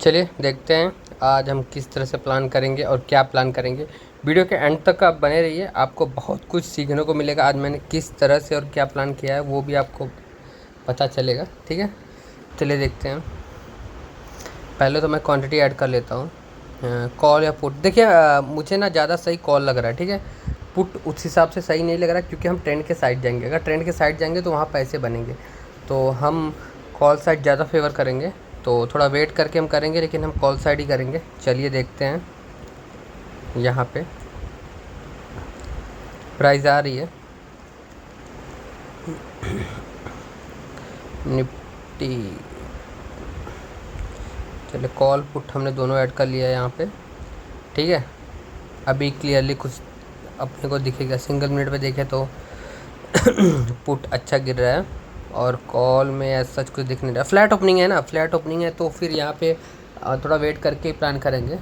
चलिए देखते हैं आज हम किस तरह से प्लान करेंगे और क्या प्लान करेंगे। वीडियो के एंड तक आप बने रहिए, आपको बहुत कुछ सीखने को मिलेगा। आज मैंने किस तरह से और क्या प्लान किया है वो भी आपको पता चलेगा। ठीक है, चलिए देखते हैं। पहले तो मैं क्वांटिटी ऐड कर लेता हूँ। कॉल या पुट, देखिए मुझे ना ज़्यादा सही कॉल लग रहा है। ठीक है, पुट उस हिसाब से सही नहीं लग रहा क्योंकि हम ट्रेंड के साइड जाएंगे। अगर ट्रेंड के साइड जाएंगे तो वहाँ पैसे बनेंगे, तो हम कॉल साइड ज़्यादा फेवर करेंगे। तो थोड़ा वेट करके हम करेंगे, लेकिन हम कॉल साइड ही करेंगे। चलिए देखते हैं। यहाँ पे प्राइस आ रही है निफ्टी। चलिए कॉल पुट हमने दोनों ऐड कर लिया है यहाँ पे। ठीक है, अभी क्लियरली कुछ अपने को दिखेगा। सिंगल मिनट पे देखें तो पुट अच्छा गिर रहा है और कॉल में ऐसा सच कुछ दिख नहीं रहा। फ्लैट ओपनिंग है ना, फ्लैट ओपनिंग है तो फिर यहाँ पे थोड़ा वेट करके प्लान करेंगे।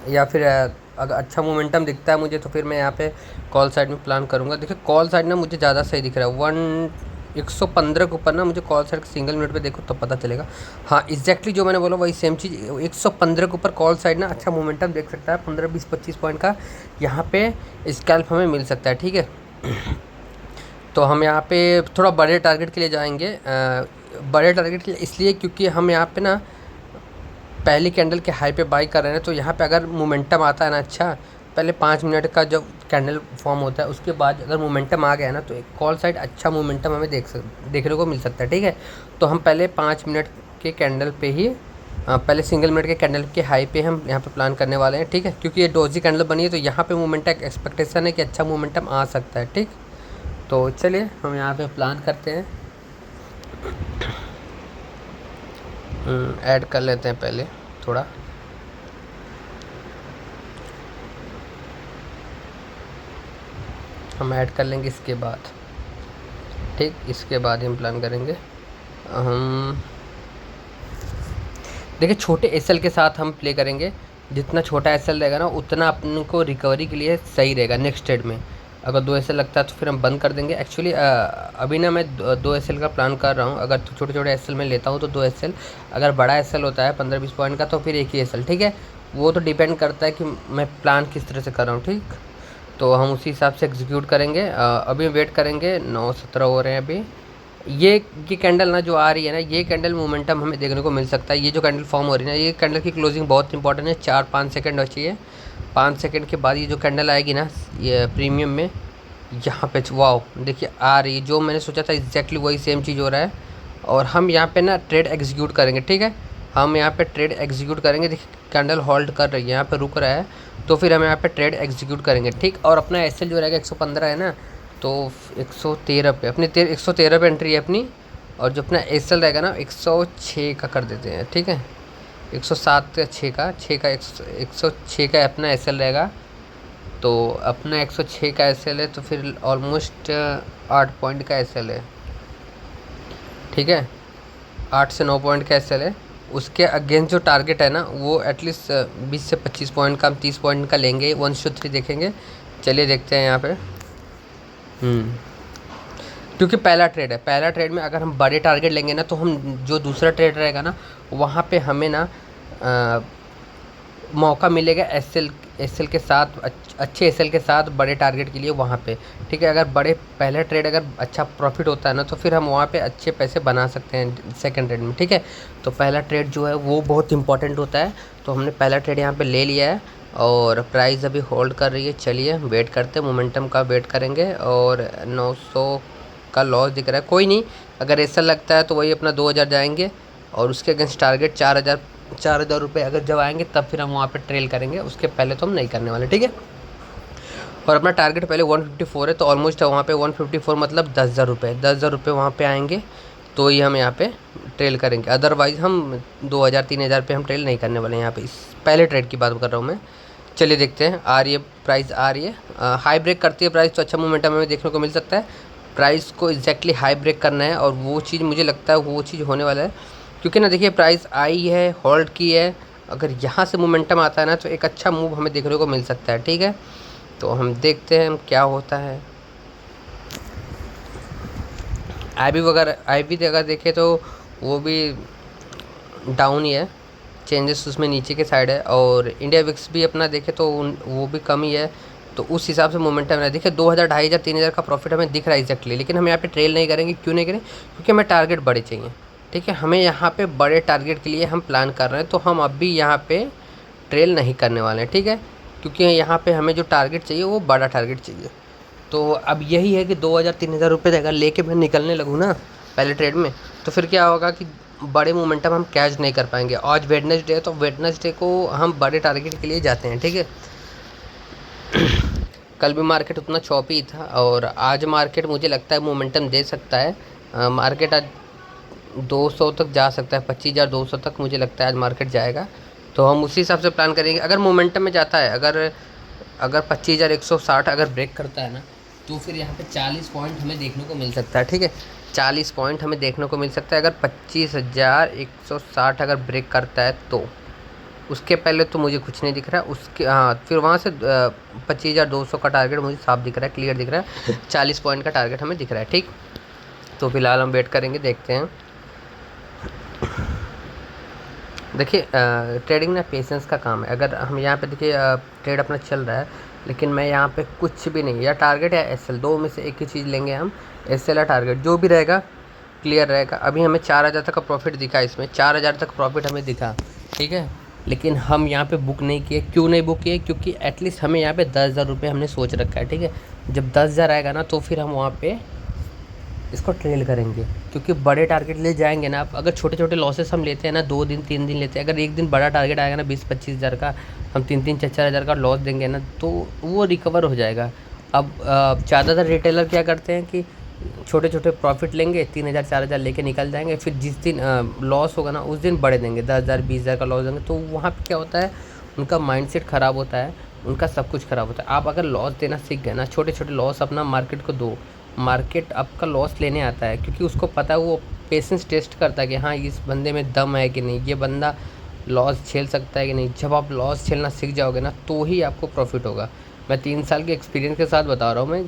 या फिर अगर अच्छा मोमेंटम दिखता है मुझे तो फिर मैं यहाँ पे कॉल साइड में प्लान करूँगा। देखिए कॉल साइड ना मुझे ज़्यादा सही दिख रहा है। 115 के ऊपर ना मुझे कॉल साइड सिंगल मिनट पे देखो तो पता चलेगा। हाँ एग्जैक्टली जो मैंने बोला वही सेम चीज़। 115 के ऊपर कॉल साइड ना अच्छा मोमेंटम देख सकता है। 15 20 25 पॉइंट का यहाँ पे स्कैल्प हमें मिल सकता है। ठीक है, तो हम यहाँ पे थोड़ा बड़े टारगेट के लिए जाएंगे। बड़े टारगेट के लिए इसलिए क्योंकि हम यहाँ पे ना पहली कैंडल के हाई पे बाई कर रहे हैं। तो यहाँ पे अगर मोमेंटम आता है ना, अच्छा पहले 5 मिनट का जब कैंडल फॉर्म होता है उसके बाद अगर मोमेंटम आ गया ना तो एक कॉल साइड अच्छा मोमेंटम हमें देखने को मिल सकता है। ठीक है, तो हम पहले 5 मिनट के कैंडल पे ही पहले सिंगल मिनट के कैंडल के हाई पे हम यहाँ पे प्लान करने वाले हैं। ठीक है, क्योंकि ये डोजी कैंडल बनी है तो यहाँ पे मोमेंटम एक्सपेक्टेशन है कि अच्छा मोमेंटम आ सकता है। ठीक, तो चलिए हम यहाँ पे प्लान करते हैं। ऐड कर लेते हैं पहले थोड़ा। हम ऐड कर लेंगे इसके बाद। ठीक, इसके बाद हम प्लान करेंगे। हम देखिए छोटे एसएल के साथ हम प्ले करेंगे। जितना छोटा एसएल रहेगा ना उतना अपन को रिकवरी के लिए सही रहेगा नेक्स्ट ट्रेड में। अगर 2 एसएल लगता है तो फिर हम बंद कर देंगे। एक्चुअली अभी ना मैं 2 एसएल का प्लान कर रहा हूँ। अगर छोटे छोटे एसएल में लेता हूँ तो 2 एसएल, अगर बड़ा एसएल होता है 15-20 पॉइंट का तो फिर एक ही एसएल। ठीक है, वो तो डिपेंड करता है कि मैं प्लान किस तरह से कर रहा हूँ। ठीक, तो हम उसी हिसाब से एग्जीक्यूट करेंगे। अभी वेट करेंगे। 9:17 हो रहे हैं अभी। ये कैंडल ना जो आ रही है ना, ये कैंडल मोमेंटम हमें देखने को मिल सकता है। ये जो कैंडल फॉर्म हो रही है ना, ये कैंडल की क्लोजिंग बहुत इंपॉर्टेंट है। 4-5 सेकंड हो चाहिए। 5 सेकंड के बाद ये जो कैंडल आएगी ना ये प्रीमियम में, यहाँ पे वाओ देखिए आ रही है। जो मैंने सोचा था एग्जैक्टली वही सेम चीज़ हो रहा है। और हम यहाँ पे ना ट्रेड एग्जीक्यूट करेंगे। ठीक है, हम यहाँ पे ट्रेड एग्जीक्यूट करेंगे। देखिए कैंडल होल्ड कर रही है, यहाँ पे रुक रहा है तो फिर हम यहाँ पे ट्रेड एग्जीक्यूट करेंगे। ठीक, और अपना एसएल जो रहेगा 115 है ना, तो 113 पे अपनी 113 पे एंट्री है अपनी। और जो अपना एसएल रहेगा ना 106 का कर देते हैं। ठीक है, 107 का 6 का 106 का अपना एसएल रहेगा। तो अपना 106 का एसएल है तो फिर ऑलमोस्ट 8 पॉइंट का एसएल है। ठीक है, 8 से 9 पॉइंट का एसएल है। उसके अगेंस्ट जो टारगेट है ना वो एटलीस्ट 20 से 25 पॉइंट का, हम 30 पॉइंट का लेंगे। 1-3 देखेंगे। चलिए देखते हैं यहाँ पे। क्योंकि पहला ट्रेड है, पहला ट्रेड में अगर हम बड़े टारगेट लेंगे ना तो हम जो दूसरा ट्रेड रहेगा ना वहाँ पे हमें ना मौका मिलेगा एसएल के साथ, अच्छे एसएल के साथ बड़े टारगेट के लिए वहाँ पे। ठीक है, अगर बड़े पहला ट्रेड अगर अच्छा प्रॉफिट होता है ना तो फिर हम वहाँ पे अच्छे पैसे बना सकते हैं सेकंड ट्रेड में। ठीक है, तो पहला ट्रेड जो है वो बहुत इंपॉर्टेंट होता है। तो हमने पहला ट्रेड यहाँ पे ले लिया है और प्राइस अभी होल्ड कर रही है। चलिए वेट करते हैं, मोमेंटम का वेट करेंगे। और 900 का लॉस दिख रहा है, कोई नहीं। अगर ऐसा लगता है तो वही अपना 2000 जाएंगे और उसके अगेंस्ट टारगेट 4000 रुपये अगर जब आएंगे तब फिर हम वहाँ पे ट्रेल करेंगे। उसके पहले तो हम नहीं करने वाले। ठीक है, और अपना टारगेट पहले 154 है तो ऑलमोस्ट वहाँ पे 154 मतलब 10,000 रुपये, 10,000 रुपये वहाँ पे आएंगे तो ही हम यहाँ पे ट्रेल करेंगे। अदरवाइज़ हम 2000-3000 पे हम ट्रेल नहीं करने वाले यहाँ पे। इस पहले ट्रेड की बात कर रहा हूँ मैं। चलिए देखते हैं। आ रही है प्राइस, आ रही है हाई ब्रेक करती है प्राइस तो अच्छा मोमेंटम हमें देखने को मिल सकता है। प्राइस को एग्जैक्टली हाई ब्रेक करना है और वो चीज़ मुझे लगता है वो चीज़ होने वाला है। क्योंकि ना देखिए प्राइस आई है, होल्ड की है। अगर यहाँ से मोमेंटम आता है ना तो एक अच्छा मूव हमें देखने को मिल सकता है। ठीक है, तो हम देखते हैं क्या होता है। आई बी अगर देखें तो वो भी डाउन ही है। चेंजेस उसमें नीचे के साइड है, और इंडिया विक्स भी अपना देखे तो वो भी कम ही है, तो उस हिसाब से मोमेंटम है। देखिए 2000, 2500, 3000 का प्रॉफिट हमें दिख रहा है एग्जैक्टली, लेकिन हम यहाँ पे ट्रेल नहीं करेंगे। क्यों नहीं करें? क्योंकि हमें टारगेट बड़े चाहिए, ठीक है। हमें यहाँ पे बड़े टारगेट के लिए हम प्लान कर रहे हैं, तो हम अभी यहाँ पे ट्रेल नहीं करने वाले हैं, ठीक है। क्योंकि यहाँ पे हमें जो टारगेट चाहिए वो बड़ा टारगेट चाहिए। तो अब यही है कि 2000, 3000 रुपये अगर लेके मैं निकलने लगूँ ना पहले ट्रेड में, तो फिर क्या होगा कि बड़े मोमेंटम हम कैच नहीं कर पाएंगे। आज वेडनेसडे है, तो वेडनेसडे को हम बड़े टारगेट के लिए जाते हैं, ठीक है। कल भी मार्केट उतना चौपी था, और आज मार्केट मुझे लगता है मोमेंटम दे सकता है। मार्केट आज 200 तक जा सकता है, 25,200 तक मुझे लगता है आज मार्केट जाएगा। तो हम उसी हिसाब से प्लान करेंगे। अगर मोमेंटम में जाता है, अगर अगर 25,160 अगर ब्रेक करता है ना, तो फिर यहाँ पे 40 पॉइंट हमें देखने को मिल सकता है, ठीक है। 40 पॉइंट हमें देखने को मिल सकता है अगर 25,160 अगर ब्रेक करता है तो। उसके पहले तो मुझे कुछ नहीं दिख रहा है। उसके फिर वहाँ से 25,200 का टारगेट मुझे साफ दिख रहा है, क्लियर दिख रहा है। 40 पॉइंट का टारगेट हमें दिख रहा है, ठीक। तो फिलहाल हम वेट करेंगे, देखते हैं। देखिए ट्रेडिंग ना पेशेंस का काम है। अगर हम यहाँ पे देखिए ट्रेड अपना चल रहा है, लेकिन मैं यहाँ पे कुछ भी नहीं, या टारगेट या एसएल, दो में से एक ही चीज़ लेंगे हम। एसएल या टारगेट जो भी रहेगा क्लियर रहेगा। अभी हमें 4000 तक का प्रॉफिट दिखा, इसमें 4000 तक प्रॉफिट हमें दिखा, ठीक है। लेकिन हम यहाँ पे बुक नहीं किए। क्यों नहीं बुक किए? क्योंकि एटलीस्ट हमें यहाँ पे 10,000 रुपये हमने सोच रखा है, ठीक है। जब 10,000 आएगा ना, तो फिर हम वहाँ पे इसको ट्रेल करेंगे। क्योंकि बड़े टारगेट ले जाएंगे ना आप, अगर छोटे छोटे लॉसेस हम लेते हैं ना, 2 दिन 3 दिन लेते हैं, अगर एक दिन बड़ा टारगेट आएगा ना 20-25 हज़ार का, हम 3-3, 4-4 हज़ार का लॉस देंगे ना, तो वो रिकवर हो जाएगा। अब ज़्यादातर रिटेलर क्या करते हैं कि छोटे छोटे प्रॉफिट लेंगे, 3,000 4,000 लेके निकल जाएंगे, फिर जिस दिन लॉस होगा ना उस दिन बड़े देंगे, 10,000 20,000 का लॉस देंगे। तो वहाँ पे क्या होता है, उनका माइंडसेट ख़राब होता है, उनका सब कुछ ख़राब होता है। आप अगर लॉस देना सीख गए ना, छोटे छोटे लॉस अपना मार्केट को दो, मार्केट आपका लॉस लेने आता है, क्योंकि उसको पता है, वो पेशेंस टेस्ट करता है कि हाँ इस बंदे में दम है कि नहीं, ये बंदा लॉस झेल सकता है कि नहीं। जब आप लॉस झेलना सीख जाओगे ना, तो ही आपको प्रॉफिट होगा। मैं 3 साल के एक्सपीरियंस के साथ बता रहा हूँ।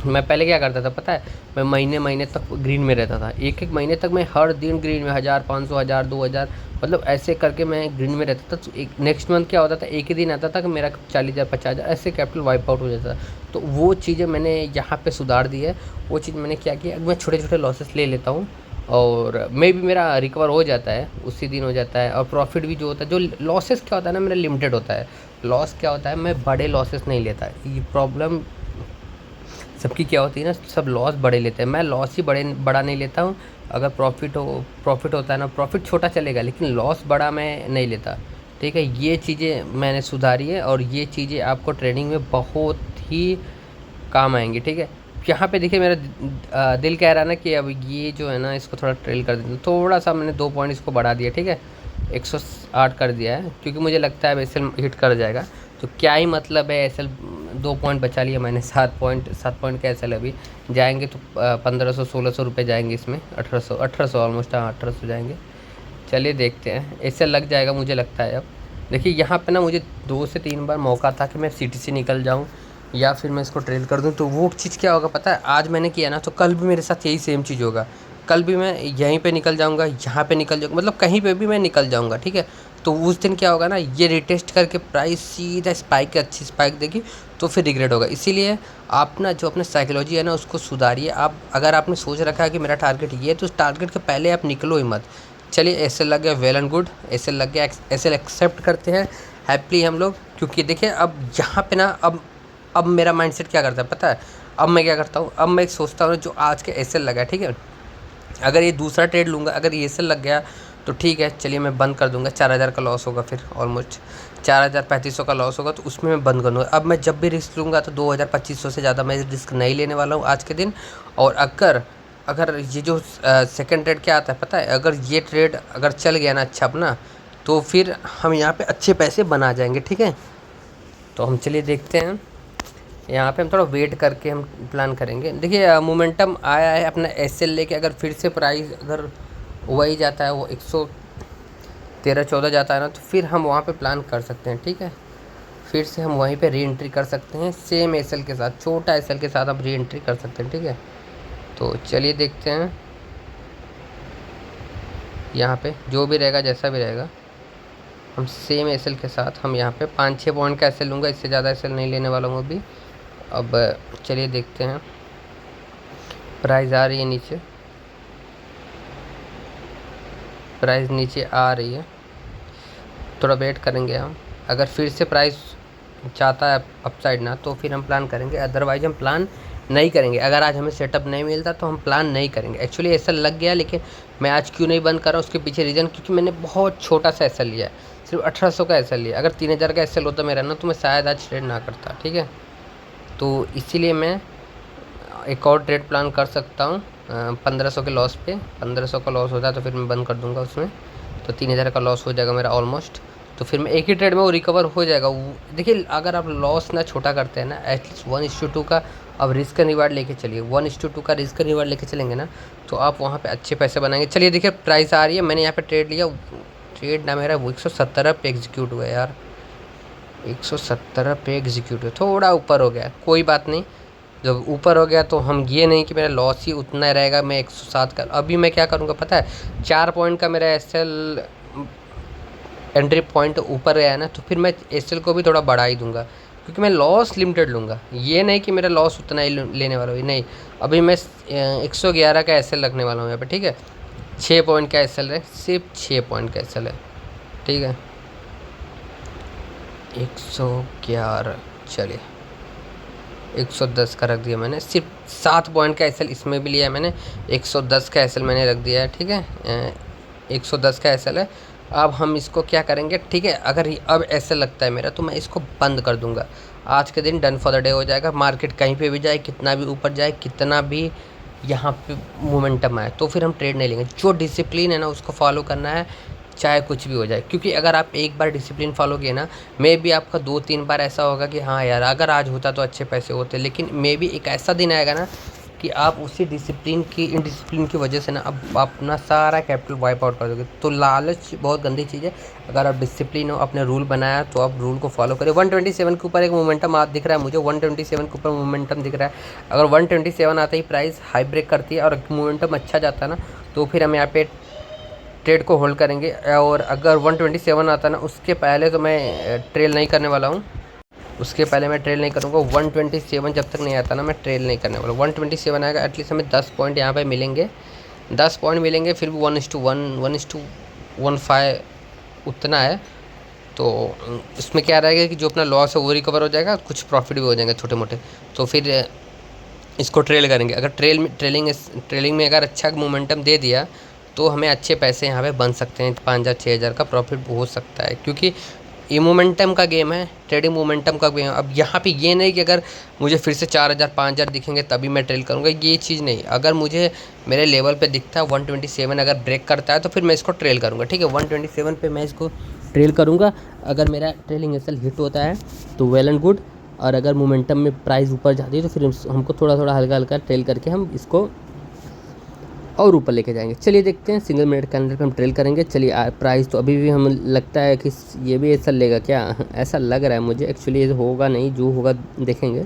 मैं पहले क्या करता था पता है, मैं महीने महीने तक ग्रीन में रहता था। एक एक महीने तक मैं हर दिन ग्रीन में 1,500, 1,000, 2,000, मतलब ऐसे करके मैं ग्रीन में रहता था। तो एक नेक्स्ट मंथ क्या होता था, एक ही दिन आता था कि मेरा 40,000, 50,000 ऐसे कैपिटल वाइप आउट हो जाता था। तो वो चीज़ें मैंने यहाँ पे सुधार दी है। वो चीज़ मैंने क्या किया, मैं छोटे छोटे लॉसेस ले लेता हूँ, और मे भी मेरा रिकवर हो जाता है, उसी दिन हो जाता है। और प्रॉफिट भी जो होता है, जो लॉसेस क्या होता है ना, मेरा लिमिटेड होता है। लॉस क्या होता है, मैं बड़े लॉसेस नहीं लेता। ये प्रॉब्लम सबकी क्या होती है ना, सब लॉस बड़े लेते हैं, मैं लॉस ही बड़ा नहीं लेता हूँ। अगर प्रॉफिट होता है ना, प्रॉफिट छोटा चलेगा, लेकिन लॉस बड़ा मैं नहीं लेता, ठीक है। ये चीज़ें मैंने सुधारी है, और ये चीज़ें आपको ट्रेडिंग में बहुत ही काम आएंगी, ठीक है। यहाँ पे देखिए मेरा दिल कह रहा है ना कि अब ये जो है ना, इसको थोड़ा ट्रेल कर देते हैं। थोड़ा सा मैंने 2 पॉइंट इसको बढ़ा दिया, ठीक है, 108 कर दिया है, क्योंकि मुझे लगता है एस एल हिट कर जाएगा। तो क्या ही मतलब है, एस एल 2 पॉइंट बचा लिया मैंने, 7 पॉइंट का एस एल अभी जाएंगे तो 1500 1600 रुपये जाएंगे इसमें, 1800 ऑलमोस्ट, हाँ 1800 जाएंगे। चलिए देखते हैं, एस एल लग जाएगा मुझे लगता है। अब देखिए यहाँ पे ना मुझे 2 से 3 बार मौका था कि मैं सिटी से निकल जाऊँ, या फिर मैं इसको ट्रेल कर दूँ। तो वो चीज़ क्या होगा पता है, आज मैंने किया ना, तो कल भी मेरे साथ यही सेम चीज़ होगा। कल भी मैं यहीं पे निकल जाऊँगा, यहाँ पे निकल जाऊँगा, मतलब कहीं पे भी मैं निकल जाऊँगा, ठीक है। तो उस दिन क्या होगा ना, ये रिटेस्ट करके प्राइस सीधा स्पाइक, अच्छी स्पाइक देगी, तो फिर रिग्रेट होगा। इसीलिए आप ना जो अपने साइकोलॉजी है ना, उसको सुधारिए। आप अगर आपने सोच रखा है कि मेरा टारगेट ये है, तो उस टारगेट के पहले आप निकलो ही मत। चलिए एस एल लग गया, well and good, S L लग गया, एस एल एक्सेप्ट करते हैं हैप्पली हम लोग। क्योंकि देखिए अब यहाँ पे ना, अब मेरा माइंडसेट क्या करता है पता है, अब मैं क्या करता हूँ, अब मैं सोचता हूँ जो आज के एस एल लगा है, ठीक है, अगर ये दूसरा ट्रेड लूँगा, अगर ये एस एल लग गया तो ठीक है, चलिए मैं बंद कर दूंगा। 4,000 का लॉस होगा, फिर ऑलमोस्ट 4,000 3500 का लॉस होगा, तो उसमें मैं बंद कर दूँगा। अब मैं जब भी रिस्क लूँगा तो 2,000 2500 से ज़्यादा मैं रिस्क नहीं लेने वाला हूँ आज के दिन। और अगर ये जो सेकंड ट्रेड क्या आता है पता है, अगर ये ट्रेड अगर चल गया ना अच्छा अपना, तो फिर हम यहाँ पे अच्छे पैसे बना जाएंगे, ठीक है। तो हम चलिए देखते हैं, यहाँ पे हम थोड़ा वेट करके हम प्लान करेंगे। देखिए मोमेंटम आया है अपना एस एल लेके, अगर फिर से प्राइस अगर वही जाता है, वो 113-14 जाता है ना, तो फिर हम वहाँ पे प्लान कर सकते हैं, ठीक है। फिर से हम वहीं पे री एंट्री कर सकते हैं, सेम एस एल के साथ, छोटा एस एल के साथ हम री एंट्री कर सकते हैं, ठीक है। तो चलिए देखते हैं, यहाँ पे जो भी रहेगा, जैसा भी रहेगा, हम सेम एसएल के साथ हम यहाँ पे 5-6 पॉइंट का एसएल लूँगा, इससे ज़्यादा एसएल नहीं लेने वाला हूँ अभी। अब चलिए देखते हैं, प्राइस आ रही है नीचे, प्राइस नीचे आ रही है, थोड़ा वेट करेंगे हम। अगर फिर से प्राइस चाहता है अपसाइड ना, तो फिर हम प्लान करेंगे, अदरवाइज हम प्लान नहीं करेंगे। अगर आज हमें सेटअप नहीं मिलता तो हम प्लान नहीं करेंगे। एक्चुअली ऐसा लग गया, लेकिन मैं आज क्यों नहीं बंद कर रहा हूँ उसके पीछे रीज़न, क्योंकि मैंने बहुत छोटा सा एसएल लिया है, सिर्फ 1800 का एसएल लिया। अगर 3000 का एसएल होता मेरा ना, तो मैं शायद आज ट्रेड ना करता, ठीक है। तो इसीलिए मैं एक और ट्रेड प्लान कर सकता हूँ 1500 के लॉस पे। 1500 का लॉस होता है तो फिर मैं बंद कर दूंगा उसमें, तो 3000 का लॉस हो जाएगा मेरा ऑलमोस्ट। तो फिर मैं एक ही ट्रेड में वो रिकवर हो जाएगा। देखिए, अगर आप लॉस ना छोटा करते हैं ना, एटलीस्ट 1:2 का अब रिस्क एंड रिवार्ड लेके चलिए, 1:2 का रिस्क एंड रिवार्ड लेके चलेंगे ना, तो आप वहाँ पे अच्छे पैसे बनाएंगे। चलिए देखिए, प्राइस आ रही है, मैंने यहाँ पे ट्रेड लिया, ट्रेड ना मेरा 117 पे एग्जीक्यूट हुआ यार, 117 पे एग्जीक्यूट हुआ, थोड़ा ऊपर हो गया, कोई बात नहीं। जब ऊपर हो गया तो हम ये नहीं कि मेरा लॉस ही उतना रहेगा, मैं 107 का। अभी मैं क्या करूँगा पता है, 4 पॉइंट का मेरा एसएल एंट्री पॉइंट ऊपर गया है ना, तो फिर मैं एसएल को भी थोड़ा बढ़ा ही दूंगा, क्योंकि मैं लॉस लिमिटेड लूँगा। ये नहीं कि मेरा लॉस उतना ही लेने वाला हूँ, नहीं। अभी मैं 111 का एसएल रखने वाला हूँ यहाँ पे, ठीक है। 6 पॉइंट का एसएल है, सिर्फ 6 पॉइंट का एसएल है, ठीक है। 111, चलिए 110 का रख दिया मैंने, सिर्फ 7 पॉइंट का एसएल इसमें भी लिया है मैंने, 110 का एसएल मैंने रख दिया है, ठीक है। 110 का एसएल है। अब हम इसको क्या करेंगे, ठीक है, अगर अब ऐसा लगता है मेरा, तो मैं इसको बंद कर दूंगा। आज के दिन डन फॉर द डे हो जाएगा। मार्केट कहीं पे भी जाए, कितना भी ऊपर जाए, कितना भी यहाँ पे मोमेंटम आए, तो फिर हम ट्रेड नहीं लेंगे। जो डिसिप्लिन है ना, उसको फॉलो करना है, चाहे कुछ भी हो जाए। क्योंकि अगर आप एक बार डिसिप्लिन फॉलो किए ना, मे बी आपका 2-3 बार ऐसा होगा कि हाँ यार, अगर आज होता तो अच्छे पैसे होते, लेकिन मे बी एक ऐसा दिन आएगा ना कि आप उसी इनडिसिप्लिन की वजह से ना अब अपना सारा कैपिटल वाइप आउट कर दोगे। तो लालच बहुत गंदी चीज़ है। अगर आप डिसिप्लिन हो, अपने रूल बनाया, तो आप रूल को फॉलो करें। 127 के ऊपर एक मोमेंटम आप दिख रहा है मुझे, 127 के ऊपर मोमेंटम दिख रहा है। अगर 127 आते ही प्राइस हाई ब्रेक करती है और मोमेंटम अच्छा जाता है ना, तो फिर हम यहाँ पे ट्रेड को होल्ड करेंगे। और अगर 127 आता ना, उसके पहले तो मैं ट्रेल नहीं करने वाला हूँ, उसके पहले मैं ट्रेल नहीं करूँगा। 127 जब तक नहीं आता ना, मैं ट्रेल नहीं करने वाला। 127 आएगा, एटलीस्ट हमें 10 पॉइंट यहाँ पे मिलेंगे, 10 पॉइंट मिलेंगे। फिर भी 1:1, 1:15 उतना है। तो इसमें क्या रहेगा कि जो अपना लॉस है वो रिकवर हो जाएगा, कुछ प्रॉफिट भी हो जाएंगे छोटे मोटे। तो फिर इसको ट्रेल करेंगे। अगर ट्रेलिंग में अगर अच्छा मोमेंटम दे दिया, तो हमें अच्छे पैसे यहाँ पे बन सकते हैं, 5,000-6,000 का प्रॉफिट हो सकता है। क्योंकि ये मोमेंटम का गेम है, ट्रेडिंग मोमेंटम का गेम है। अब यहाँ पे ये नहीं कि अगर मुझे फिर से 4,000-5,000 दिखेंगे तभी मैं ट्रेल करूँगा, ये चीज़ नहीं। अगर मुझे मेरे लेवल पे दिखता है 127 अगर ब्रेक करता है, तो फिर मैं इसको ट्रेल करूँगा, ठीक है। 127 पे मैं इसको ट्रेल करूँगा। अगर मेरा ट्रेलिंग एसएल हिट होता है तो वेल एंड गुड, और अगर मोमेंटम में प्राइस ऊपर जाती है तो फिर हमको थोड़ा थोड़ा हल्का हल्का ट्रेल करके हम इसको और ऊपर लेके जाएंगे। चलिए देखते हैं, सिंगल मिनट के अंदर हम ट्रेल करेंगे। चलिए प्राइस तो अभी भी हमें लगता है कि ये भी ऐसा लेगा क्या, ऐसा लग रहा है मुझे। एक्चुअली ये होगा नहीं, जो होगा देखेंगे।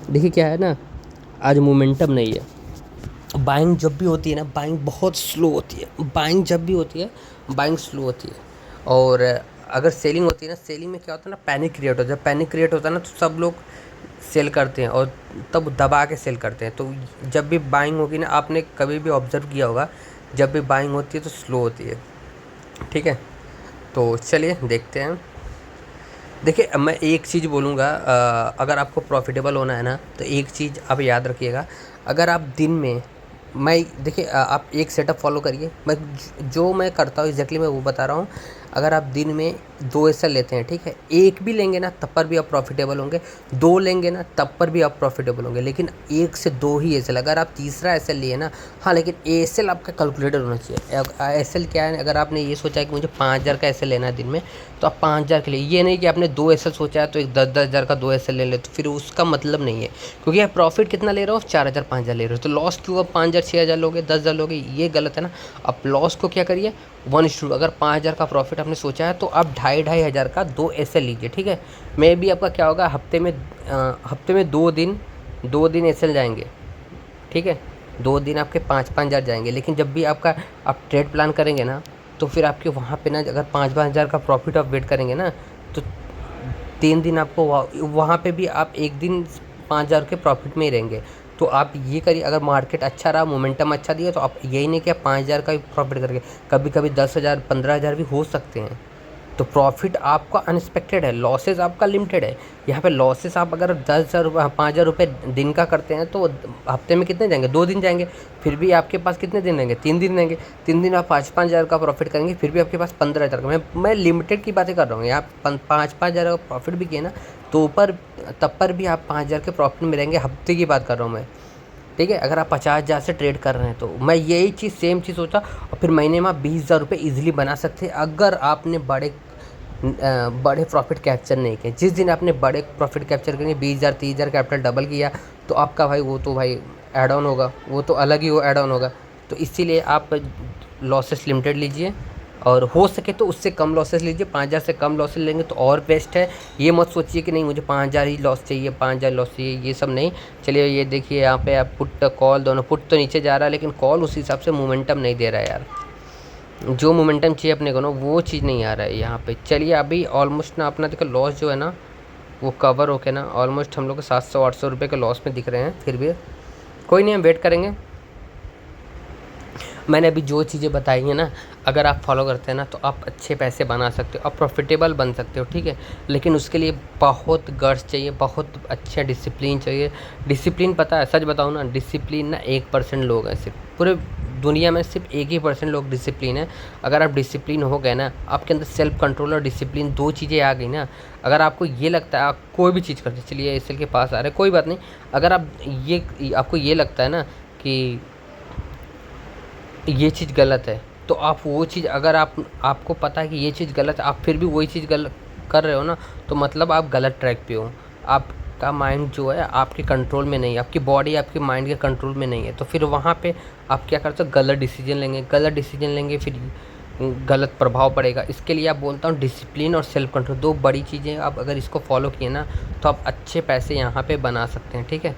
देखिए क्या है ना, आज मोमेंटम नहीं है। बाइंग जब भी होती है ना, बाइंग बहुत स्लो होती है। बाइंग जब भी होती है, बाइंग स्लो होती है। और अगर सेलिंग होती है ना, सेलिंग में क्या होता है ना, पैनिक क्रिएट होता है। जब पैनिक क्रिएट होता है ना, तो सब लोग सेल करते हैं और तब दबा के सेल करते हैं। तो जब भी बाइंग होगी ना, आपने कभी भी ऑब्ज़र्व किया होगा, जब भी बाइंग होती है तो स्लो होती है, ठीक है। तो चलिए देखते हैं। देखिए, मैं एक चीज़ बोलूँगा, अगर आपको प्रॉफिटेबल होना है ना, तो एक चीज़ आप याद रखिएगा। अगर आप दिन में, मैं देखिए, आप एक सेटअप फॉलो करिए। मैं जो मैं करता हूँ एग्जैक्टली मैं वो बता रहा हूँ। अगर आप दिन में 2 एसएल लेते हैं, ठीक है, एक भी लेंगे ना तब पर भी आप प्रॉफिटेबल होंगे, 2 लेंगे ना तब पर भी आप प्रॉफिटेबल होंगे, लेकिन 1 से 2 ही एसएल। अगर आप तीसरा एसएल लिए ना, हाँ, लेकिन एसएल आपका कैलकुलेटेड होना चाहिए। एसएल क्या है, अगर आपने ये सोचा है कि मुझे 5,000 का एसएल लेना है दिन में, तो आप 5,000 के लिए, ये नहीं कि आपने 2 एसएल सोचा है तो एक 10-10 हज़ार का 2 एसएल ले ले, तो फिर उसका मतलब नहीं है। क्योंकि आप प्रॉफिट कितना ले रहे हो, 4,000-5,000 ले रहे हो, तो लॉस क्यों अब 5,000-6,000 लोगे, 10,000 लोगे, ये गलत है ना। आप लॉस को क्या करिए, 1:2। अगर 5,000 का प्रॉफिट आपने सोचा है, तो आप 2,500 हज़ार का 2 एसएल लीजिए, ठीक है। मे भी आपका क्या होगा, हफ्ते में 2 दिन एसएल जाएंगे, ठीक है। 2 दिन आपके 5-5 हज़ार जाएंगे। लेकिन जब भी आप ट्रेड प्लान करेंगे ना, तो फिर आपके वहाँ पे ना अगर 5-5 हज़ार का प्रॉफिट आप वेट करेंगे ना, तो 3 दिन आपको वहाँ पे भी आप एक दिन 5 हज़ार के प्रॉफिट में ही रहेंगे। तो आप ये करिए, अगर मार्केट अच्छा रहा, मोमेंटम अच्छा दिया, तो आप यही नहीं कि आप 5 हज़ार का ही प्रॉफिट करके, कभी कभी 10 हज़ार 15 हज़ार भी हो सकते हैं। तो प्रॉफिट आपका अनएक्सपेक्टेड है, लॉसेस आपका लिमिटेड है। यहाँ पे लॉसेस आप अगर 10,000 रुपये 5,000 रुपये दिन का करते हैं तो हफ्ते में कितने जाएंगे, 2 दिन जाएंगे। फिर भी आपके पास कितने दिन रहेंगे, 3 दिन रहेंगे। 3 दिन आप 5-5 हज़ार का प्रॉफिट करेंगे, फिर भी आपके पास 15 हज़ार का। मैं लिमिटेड की बातें कर रहा हूँ। यहाँ 5-5 हज़ार का प्रॉफिट भी किए ना, तो तब पर भी आप 5 हज़ार के प्रॉफिट में रहेंगे। हफ्ते की बात कर रहा हूँ मैं, ठीक है। अगर आप 50 हज़ार से ट्रेड कर रहे हैं तो मैं यही चीज़ सेम चीज़ सोचा, और फिर महीने में आप 20 हज़ार रुपये ईजिली बना सकते हैं अगर आपने बड़े प्रॉफिट कैप्चर नहीं किए। जिस दिन आपने बड़े प्रॉफिट कैप्चर करेंगे, 20 हज़ार 30 हज़ार कैपिटल डबल किया, तो आपका भाई वो तो भाई ऐड ऑन होगा, वो तो अलग ही वो ऐड ऑन होगा। तो इसीलिए आप लॉसेस लिमिटेड लीजिए, और हो सके तो उससे कम लॉसेस लीजिए। 5 हज़ार से कम लॉसेस लेंगे तो और बेस्ट है। ये मत सोचिए कि नहीं मुझे 5 हज़ार ही लॉस चाहिए, 5 हज़ार लॉस चाहिए, ये सब नहीं। चलिए ये देखिए यहाँ पे आप पुट कॉल दोनों, पुट तो नीचे जा रहा है लेकिन कॉल उस हिसाब से मोमेंटम नहीं दे रहा है यार। जो मोमेंटम चाहिए अपने को ना, वो चीज़ नहीं आ रहा है यहाँ पे। चलिए अभी ऑलमोस्ट ना अपना देखो लॉस जो है ना, वो कवर होके ना ऑलमोस्ट हम लोग को 700-800 रुपये के लॉस में दिख रहे हैं। फिर भी कोई नहीं, हम वेट करेंगे। मैंने अभी जो चीज़ें बताई हैं ना, अगर आप फॉलो करते हैं ना, तो आप अच्छे पैसे बना सकते हो, आप प्रॉफिटेबल बन सकते हो, ठीक है। लेकिन उसके लिए बहुत गट्स चाहिए, बहुत अच्छा डिसिप्लिन चाहिए। डिसिप्लिन पता है, सच बताऊँ ना, डिसिप्लिन ना 1% लोग हैं सिर्फ पूरे दुनिया में, सिर्फ 1% लोग डिसिप्लिन है। अगर आप डिसिप्लिन हो गए ना, आपके अंदर सेल्फ कंट्रोल और डिसिप्लिन 2 चीज़ें आ गई ना, अगर आपको ये लगता है आप कोई भी चीज़ करते, चलिए एसएल के पास आ रहे, कोई बात नहीं। अगर आपको ये लगता है ना कि ये चीज़ गलत है, तो आप वो चीज़, अगर आपको पता है कि ये चीज़ गलत है, आप फिर भी वही चीज़ गलत कर रहे हो ना, तो मतलब आप गलत ट्रैक पे हो। आपका माइंड जो है आपके कंट्रोल में नहीं है, आपकी बॉडी आपके माइंड के कंट्रोल में नहीं है। तो फिर वहाँ पे आप क्या करते हो, गलत डिसीजन लेंगे। गलत डिसीजन लेंगे फिर गलत प्रभाव पड़ेगा। इसके लिए आप बोलता हूँ डिसिप्लिन और सेल्फ कंट्रोल 2 बड़ी चीज़ें, आप अगर इसको फॉलो किए ना, तो आप अच्छे पैसे यहाँ पे बना सकते हैं, ठीक है।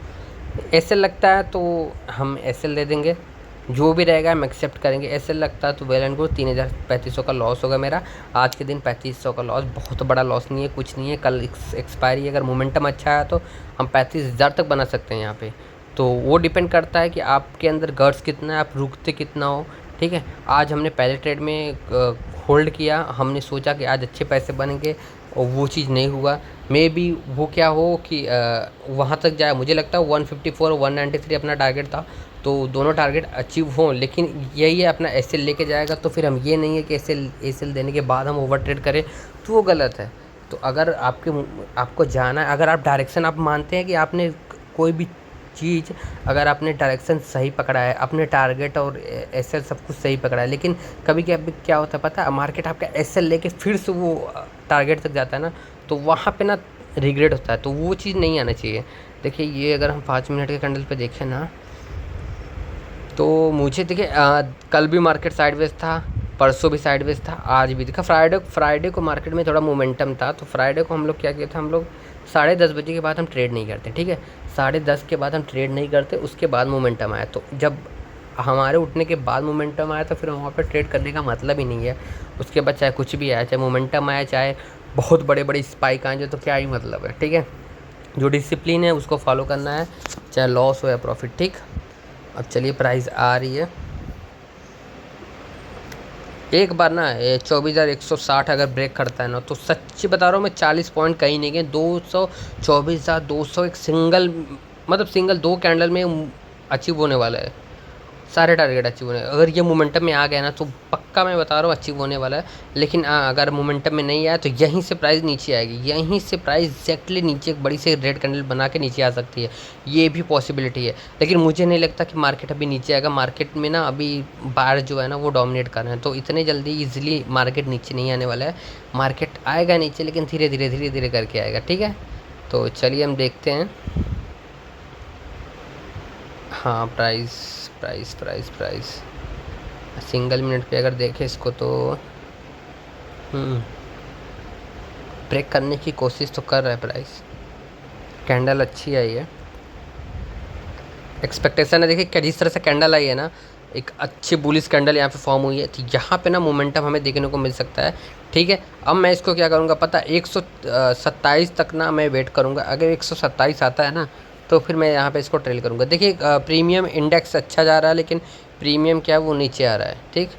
एसएल लगता है तो हम एसएल दे देंगे, जो भी रहेगा हम एक्सेप्ट करेंगे। ऐसे लगता है तो वेल एंड गुड। 3,3500 का लॉस होगा मेरा आज के दिन। 3500 का लॉस बहुत बड़ा लॉस नहीं है, कुछ नहीं है। कल एक्सपायरी, अगर मोमेंटम अच्छा है तो हम 35,000 तक बना सकते हैं यहाँ पे। तो वो डिपेंड करता है कि आपके अंदर गट्स कितना है, आप रुकते कितना हो, ठीक है। आज हमने पहले ट्रेड में होल्ड किया, हमने सोचा कि आज अच्छे पैसे बनेंगे, और वो चीज़ नहीं हुआ। मे बी वो क्या हो कि वहाँ तक जाए। मुझे लगता है 154 और 193 अपना टारगेट था, तो दोनों टारगेट अचीव हों। लेकिन यही है, अपना एसएल लेके जाएगा, तो फिर हम ये नहीं है कि एसएल देने के बाद हम ओवर ट्रेड करें, तो वो गलत है। तो अगर आपको जाना है, अगर आप डायरेक्शन आप मानते हैं कि आपने कोई भी चीज़, अगर आपने डायरेक्शन सही पकड़ा है, अपने टारगेट और एसएल सब कुछ सही पकड़ा है, लेकिन कभी क्या होता है पता है, मार्केट आपका एसएल लेके फिर से वो टारगेट तक जाता है ना, तो वहाँ पे ना रिग्रेट होता है। तो वो चीज़ नहीं आना चाहिए। देखिए ये अगर हम 5 मिनट के कैंडल पे देखें ना, तो मुझे देखिए कल भी मार्केट साइडवेज था, परसों भी साइडवेज था, आज भी देखा। फ्राइडे को मार्केट में थोड़ा मोमेंटम था, तो फ्राइडे को हम लोग क्या किया था, हम लोग 10:30 बजे के बाद हम ट्रेड नहीं करते, ठीक है। 10:30 के बाद हम ट्रेड नहीं करते, उसके बाद मोमेंटम आया। तो जब हमारे उठने के बाद मोमेंटम आया, तो फिर वहाँ पर ट्रेड करने का मतलब ही नहीं है। उसके बाद चाहे कुछ भी आया, चाहे मोमेंटम आया, चाहे बहुत बड़े बड़े स्पाइक आए, तो क्या ही मतलब है, ठीक है। जो डिसिप्लिन है उसको फॉलो करना है, चाहे लॉस हो या प्रॉफिट, ठीक। अब चलिए प्राइस आ रही है। एक बार ना 24,160 अगर ब्रेक करता है ना, तो सच्ची बता रहा हूँ मैं, 40 पॉइंट कहीं नहीं गए। 24,200 एक सिंगल 2 कैंडल में अचीव होने वाला है। सारे टारगेट अचीव होने, अगर ये मोमेंटम में आ गया ना, तो पक्का मैं बता रहा हूँ अचीव होने वाला है। लेकिन अगर मोमेंटम में नहीं आया, तो यहीं से प्राइस नीचे आएगी, यहीं से प्राइस एग्जैक्टली नीचे एक बड़ी सी रेड कैंडल बना के नीचे आ सकती है, ये भी पॉसिबिलिटी है। लेकिन मुझे नहीं लगता कि मार्केट अभी नीचे आएगा। मार्केट में ना अभी बायर जो है ना, वो डोमिनेट कर रहे हैं, तो इतने जल्दी ईजिली मार्केट नीचे नहीं आने वाला है। मार्केट आएगा नीचे, लेकिन धीरे धीरे करके आएगा, ठीक है। तो चलिए हम देखते हैं। हाँ, प्राइस सिंगल मिनट पे अगर देखें इसको, तो ब्रेक करने की कोशिश तो कर रहा है प्राइस। कैंडल अच्छी आई है, एक्सपेक्टेशन है। देखिए जिस तरह से कैंडल आई है ना, एक अच्छी बुलिश कैंडल यहाँ पे फॉर्म हुई है, तो यहाँ पे ना मोमेंटम हमें देखने को मिल सकता है। ठीक है, अब मैं इसको क्या करूँगा पता, 127 तक ना मैं वेट करूँगा। अगर 127 आता है ना तो फिर मैं यहाँ पे इसको ट्रेल करूँगा। देखिए प्रीमियम इंडेक्स अच्छा जा रहा है, लेकिन प्रीमियम क्या है वो नीचे आ रहा है। ठीक,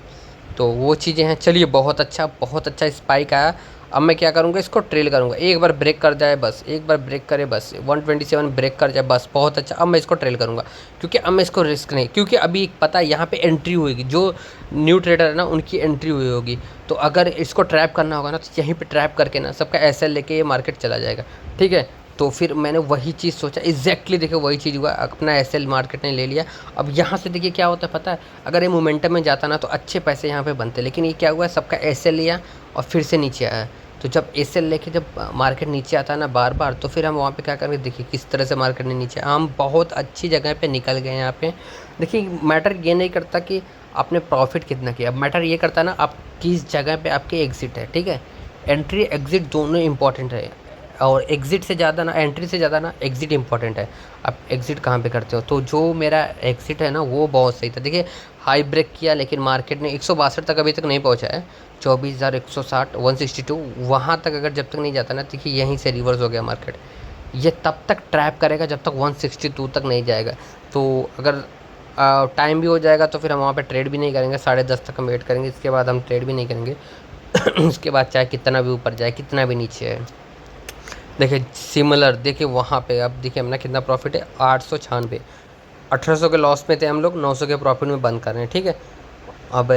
तो वो चीज़ें हैं। चलिए बहुत अच्छा स्पाइक आया। अब मैं क्या करूँगा, इसको ट्रेल करूँगा। एक बार ब्रेक कर जाए बस, एक बार ब्रेक करे बस, 127 ब्रेक कर जाए बस, बहुत अच्छा। अब मैं इसको ट्रेल करूँगा, क्योंकि अब मैं इसको रिस्क नहीं, क्योंकि अभी पता है यहाँ पे एंट्री होगी, जो न्यू ट्रेडर है ना उनकी एंट्री हुई होगी। तो अगर इसको ट्रैप करना होगा ना तो यहीं पे ट्रैप करके ना सबका एसएल लेके ये मार्केट चला जाएगा। ठीक है, तो फिर मैंने वही चीज़ सोचा, एग्जैक्टली देखिए वही चीज़ हुआ, अपना एसएल मार्केट ने ले लिया। अब यहाँ से देखिए क्या होता है पता है, अगर ये मोमेंटम में जाता ना तो अच्छे पैसे यहाँ पे बनते, लेकिन ये क्या हुआ, सबका एसएल लिया और फिर से नीचे आया। तो जब एसएल लेके जब मार्केट नीचे आता है ना बार बार, तो फिर हम वहाँ पे क्या करेंगे, देखिए किस तरह से मार्केट ने नीचे, हम बहुत अच्छी जगह पे निकल गए यहाँ पे। देखिए मैटर ये नहीं करता कि आपने प्रॉफिट कितना किया, मैटर ये करता है ना आप किस जगह पे आपकी एग्ज़िट है। ठीक है, एंट्री एग्ज़िट दोनों इंपॉर्टेंट है, और एग्ज़िट से ज़्यादा ना, एंट्री से ज़्यादा ना एग्ज़िट इंपॉर्टेंट है। आप एग्ज़िट कहाँ पे करते हो, तो जो मेरा एग्ज़िट है ना वो बहुत सही था। देखिए हाई ब्रेक किया, लेकिन मार्केट ने 162 तक अभी तक नहीं पहुँचा है, 24,160 162 वहाँ तक अगर जब तक नहीं जाता ना, देखिए यहीं से रिवर्स हो गया मार्केट। ये तब तक ट्रैप करेगा जब तक 162 तक नहीं जाएगा। तो अगर टाइम भी हो जाएगा तो फिर हम वहाँ पे ट्रेड भी नहीं करेंगे, 10:30 तक हम वेट करेंगे, इसके बाद हम ट्रेड भी नहीं करेंगे। उसके बाद चाहे कितना भी ऊपर जाए कितना भी नीचे है। देखिए सिमिलर, देखिए वहाँ पे अब देखिए अपना कितना प्रॉफिट है, 896। 1800 के लॉस में थे हम लोग, 900 के प्रॉफिट में बंद कर रहे हैं। ठीक है, अब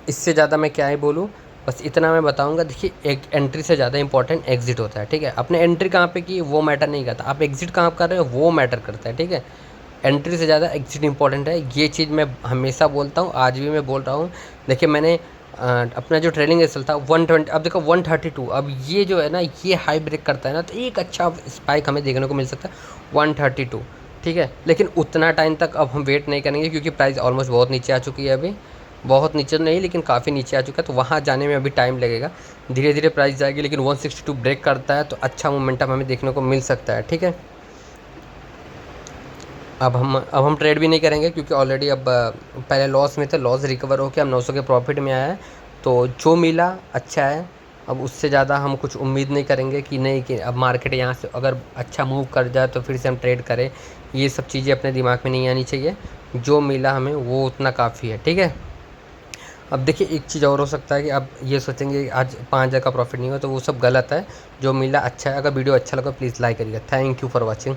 इससे ज़्यादा मैं क्या ही बोलूँ, बस इतना मैं बताऊँगा। देखिए एक एंट्री से ज़्यादा इंपॉर्टेंट एग्ज़िट होता है। ठीक है, अपने एंट्री कहाँ पे की वो मैटर नहीं करता, आप एग्ज़िट कहाँ कर रहे हो वो मैटर करता है। ठीक है, एंट्री से ज़्यादा एग्ज़िट इंपॉर्टेंट है, ये चीज़ मैं हमेशा बोलता हूँ, आज भी मैं बोल रहा हूँ। देखिए मैंने अपना जो ट्रेलिंग एसएल था 120, अब देखो 132, अब ये जो है ना ये हाई ब्रेक करता है ना तो एक अच्छा स्पाइक हमें देखने को मिल सकता है 132। ठीक है, लेकिन उतना टाइम तक अब हम वेट नहीं करेंगे, क्योंकि प्राइस ऑलमोस्ट बहुत नीचे आ चुकी है। अभी बहुत नीचे नहीं, लेकिन काफ़ी नीचे आ चुका है, तो वहाँ जाने में अभी टाइम लगेगा, धीरे धीरे प्राइस जाएगी। लेकिन 162 ब्रेक करता है तो अच्छा मोमेंटम हमें देखने को मिल सकता है। ठीक है, अब हम ट्रेड भी नहीं करेंगे, क्योंकि ऑलरेडी अब पहले लॉस में थे, लॉस रिकवर होकर हम 900 के प्रॉफिट में आया है। तो जो मिला अच्छा है, अब उससे ज़्यादा हम कुछ उम्मीद नहीं करेंगे कि नहीं कि अब मार्केट यहाँ से अगर अच्छा मूव कर जाए तो फिर से हम ट्रेड करें। ये सब चीज़ें अपने दिमाग में नहीं आनी चाहिए, जो मिला हमें वो उतना काफ़ी है। ठीक है, अब देखिए एक चीज़ और हो सकता है कि आप ये सोचेंगे आज 5,000 का प्रॉफिट नहीं हुआ, तो वो सब गलत है। जो मिला अच्छा है। अगर वीडियो अच्छा लगा प्लीज़ लाइक करिएगा। Thank you for watching.